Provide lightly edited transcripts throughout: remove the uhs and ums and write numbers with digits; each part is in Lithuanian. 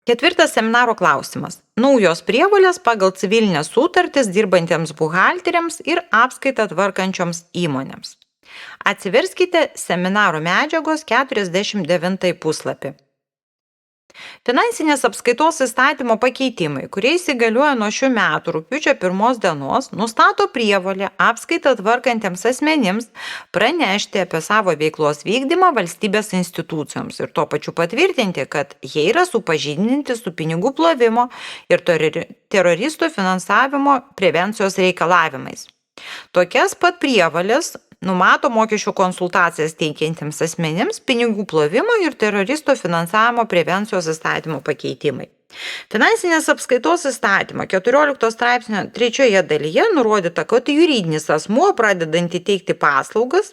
Ketvirtas seminaro klausimas. Naujos prievolės pagal civilinės sutartis dirbantiems buhalteriams ir apskaitą tvarkančioms įmonėms. Atsiverskite seminaro medžiagos 49 puslapį. Finansinės apskaitos įstatymo pakeitimai, kurie įsigalioja nuo šių metų rugpjūčio 1 dienos, nustato prievolę apskaitą tvarkantiems asmenims pranešti apie savo veiklos vykdymą valstybės institucijoms ir tuo pačiu patvirtinti, kad jie yra supažindinti su pinigų plovimo ir teroristų finansavimo prevencijos reikalavimais. Tokias pat prievolės numato mokesčių konsultacijas teikiantiems asmenims pinigų plovimo ir teroristų finansavimo prevencijos įstatymo pakeitimai. Finansinės apskaitos įstatymo 14 straipsnio 3 dalyje nurodyta, kad juridinis asmuo pradedanti teikti paslaugas,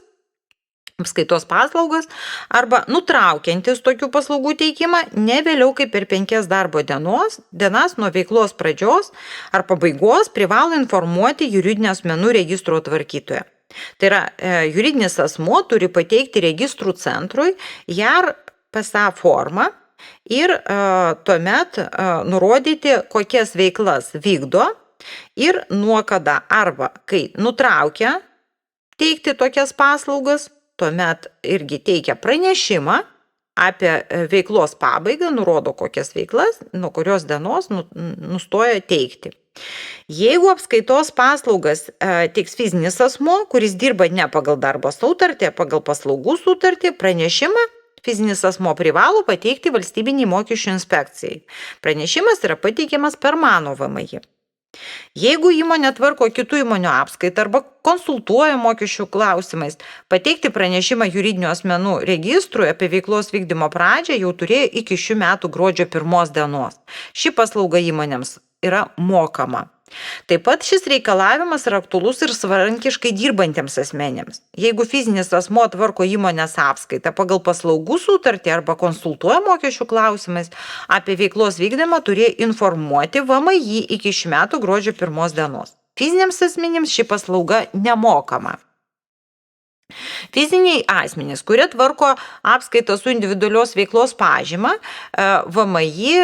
apskaitos paslaugas arba nutraukiantis tokių paslaugų teikimą ne vėliau kaip per 5 darbo dienas nuo veiklos pradžios ar pabaigos privalo informuoti juridinio asmenų registro tvarkytoją. Tai yra, juridinis asmuo turi pateikti registrų centrui JAR PSA formą ir tuomet nurodyti, kokias veiklas vykdo ir nuo kada arba kai nutraukia teikti tokias paslaugas, tuomet irgi teikia pranešimą apie veiklos pabaigą, nurodo kokias veiklas, nuo kurios dienos nustoja teikti. Jeigu apskaitos paslaugas teiks fizinis asmuo, kuris dirba ne pagal darbo sutartį, pagal paslaugų sutartį, pranešimą fizinis asmuo privalo pateikti valstybinei mokesčių inspekcijai. Pranešimas yra pateikiamas per mano VMI. Jeigu įmonė tvarko kitų įmonių apskaitą arba konsultuoja mokesčių klausimais, pateikti pranešimą juridinių asmenų registrui apie veiklos vykdymo pradžią jau turėjo iki šių metų gruodžio 1 dienos. Ši paslauga įmonėms yra mokama. Taip pat šis reikalavimas yra aktualus ir savarankiškai dirbantiems asmenėms. Jeigu fizinis asmuo tvarko įmonės apskaitą pagal paslaugų sutartį arba konsultuoja mokesčių klausimais, apie veiklos vykdymą turėjo informuoti VMI iki šių metų gruodžio 1 dienos. Fiziniams asmenims ši paslauga nemokama. Fiziniai asmenys, kurie tvarko apskaitą su individualios veiklos pažyma, VMI,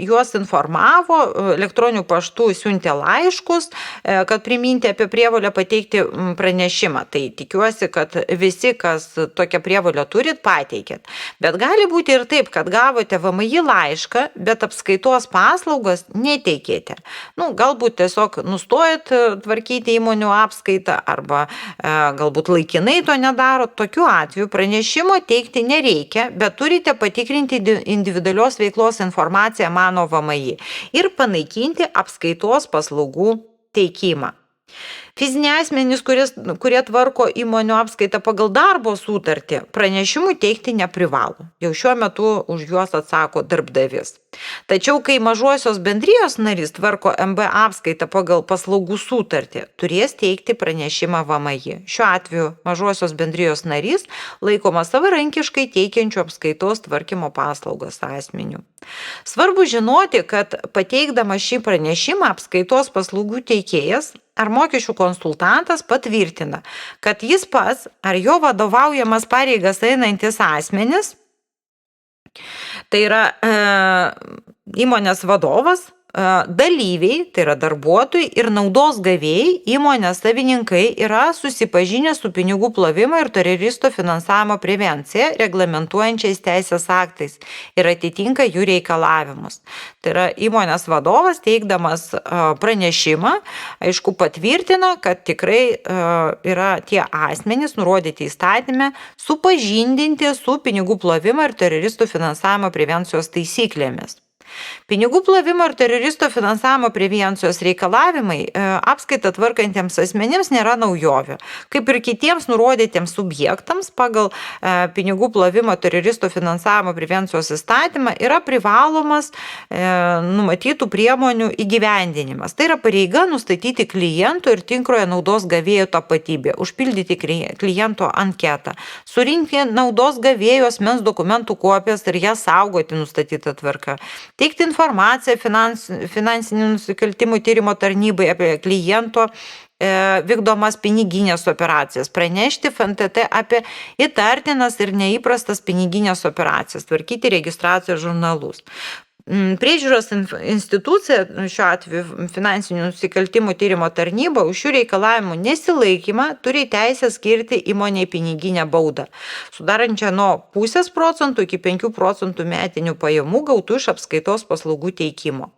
juos informavo, elektroniniu paštu siuntė laiškus, kad priminti apie prievolę pateikti pranešimą. Tai tikiuosi, kad visi, kas tokią prievolę turit, pateikėt. Bet gali būti ir taip, kad gavote VMI laišką, bet apskaitos paslaugas neteikėte. Galbūt tiesiog nustojat tvarkyti įmonių apskaitą arba galbūt laikinai to nedaro, tokiu atveju pranešimo teikti nereikia, bet turite patikrinti individualios veiklos informaciją mano VMI ir panaikinti apskaitos paslaugų teikimą. Fiziniai asmenys, kurie tvarko įmonių apskaitą pagal darbo sutartį, pranešimų teikti neprivalo. Jau šiuo metu už juos atsako darbdavys. Tačiau, kai mažosios bendrijos narys tvarko MB apskaitą pagal paslaugų sutartį, turės teikti pranešimą VMI. Šiuo atveju mažosios bendrijos narys laikomas savarankiškai teikiančių apskaitos tvarkymo paslaugas asmeniu. Svarbu žinoti, kad pateikdamas šį pranešimą apskaitos paslaugų teikėjas ar mokesčių konsultantas patvirtina, kad jis pats ar jo vadovaujamas pareigas einantis asmenis, tai yra įmonės vadovas, dalyviai, tai yra darbuotojai ir naudos gavėjai, įmonės savininkai yra susipažinę su pinigų plovimo ir teroristų finansavimo prevencija reglamentuojančiais teisės aktais ir atitinka jų reikalavimus. Tai yra įmonės vadovas teikdamas pranešimą, aišku, patvirtina, kad tikrai yra tie asmenys nurodyti įstatyme supažindinti su pinigų plovimo ir teroristų finansavimo prevencijos taisyklėmis. Pinigų plovimo ir teroristų finansavimo prevencijos reikalavimai apskaitą tvarkantiems asmenims nėra naujovė. Kaip ir kitiems nurodytiems subjektams pagal pinigų plovimo teroristų finansavimo prevencijos įstatymą yra privalomas numatytų priemonių įgyvendinimas. Tai yra pareiga nustatyti klientų ir tikrojo naudos gavėjo tapatybę, užpildyti kliento anketą, surinkti naudos gavėjo asmens dokumentų kopijas ir jas saugoti nustatytą tvarką, teikti informaciją finansinių nusikaltimų tyrimo tarnybai apie kliento vykdomas piniginės operacijas, pranešti FNTT apie įtartinas ir neįprastas piniginės operacijas, tvarkyti registracijos žurnalus. Priežiūros institucija, šiuo atveju finansinių nusikaltimų tyrimo tarnyba, už šių reikalavimų nesilaikymą turi teisę skirti įmonei piniginę baudą, sudarančią nuo 0,5% iki 5% metinių pajamų gautų iš apskaitos paslaugų teikimo.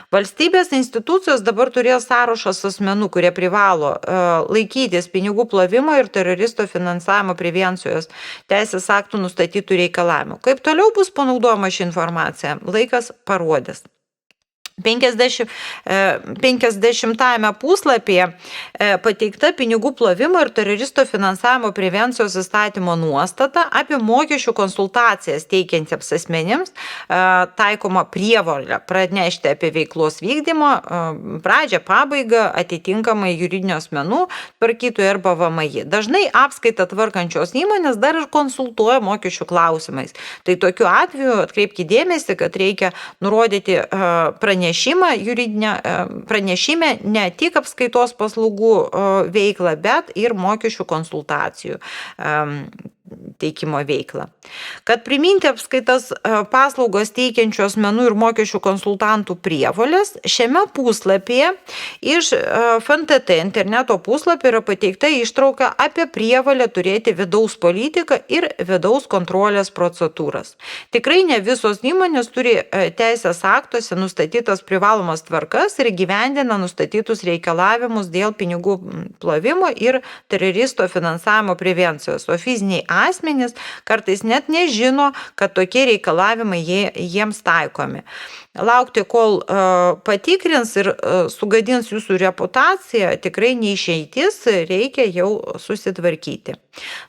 Valstybės institucijos dabar turės sąrašas asmenų, kurie privalo laikytis pinigų plovimo ir teroristų finansavimo prevencijos teisės aktų nustatytų reikalavimų. Kaip toliau bus panaudojama ši informacija, laikas parodys. 50 puslapyje pateikta pinigų plovimo ir teroristų finansavimo prevencijos įstatymo nuostata apie mokesčių konsultacijas teikiantiems asmenims taikoma prievolė pranešti apie veiklos vykdymo pradžią, pabaigą atitinkamai juridinio asmenų tvarkytojų arba VMI. Dažnai apskaitą tvarkančios įmonės dar ir konsultuoja mokesčių klausimais. Tai tokiu atveju atkreipkite dėmesį, kad reikia nurodyti pranešime ne tik apskaitos paslaugų veiklą, bet ir mokesčių konsultacijų teikimo veiklą. Kad priminti apskaitas paslaugos teikiančių asmenų ir mokesčių konsultantų prievolės, šiame puslapyje iš FNTT interneto puslapio yra pateikta ištrauka apie prievolę turėti vidaus politiką ir vidaus kontrolės procedūras. Tikrai ne visos įmonės turi teisės aktuose nustatytas privalomas tvarkas ir gyvendina nustatytus reikalavimus dėl pinigų plovimo ir teroristų finansavimo prevencijos, o fiziniai asmenys kartais net nežino, kad tokie reikalavimai jiems taikomi. Laukti, kol patikrins ir sugadins jūsų reputaciją, tikrai neišeitis, reikia jau susitvarkyti.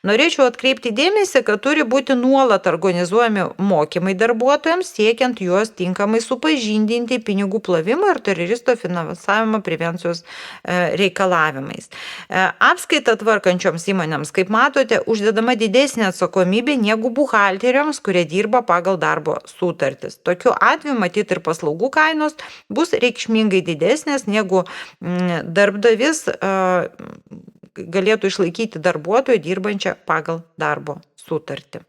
Norėčiau atkreipti dėmesį, kad turi būti nuolat organizuojami mokymai darbuotojams, siekiant juos tinkamai supažindinti pinigų plovimo ir teroristų finansavimo prevencijos reikalavimais. Apskaitą tvarkančioms įmonėms, kaip matote, uždedama didesnė atsakomybė negu buhalteriams, kurie dirba pagal darbo sutartis. Tokiu atveju matyti ir paslaugų kainos bus reikšmingai didesnės, negu darbdavys galėtų išlaikyti darbuotoją dirbančią pagal darbo sutartį.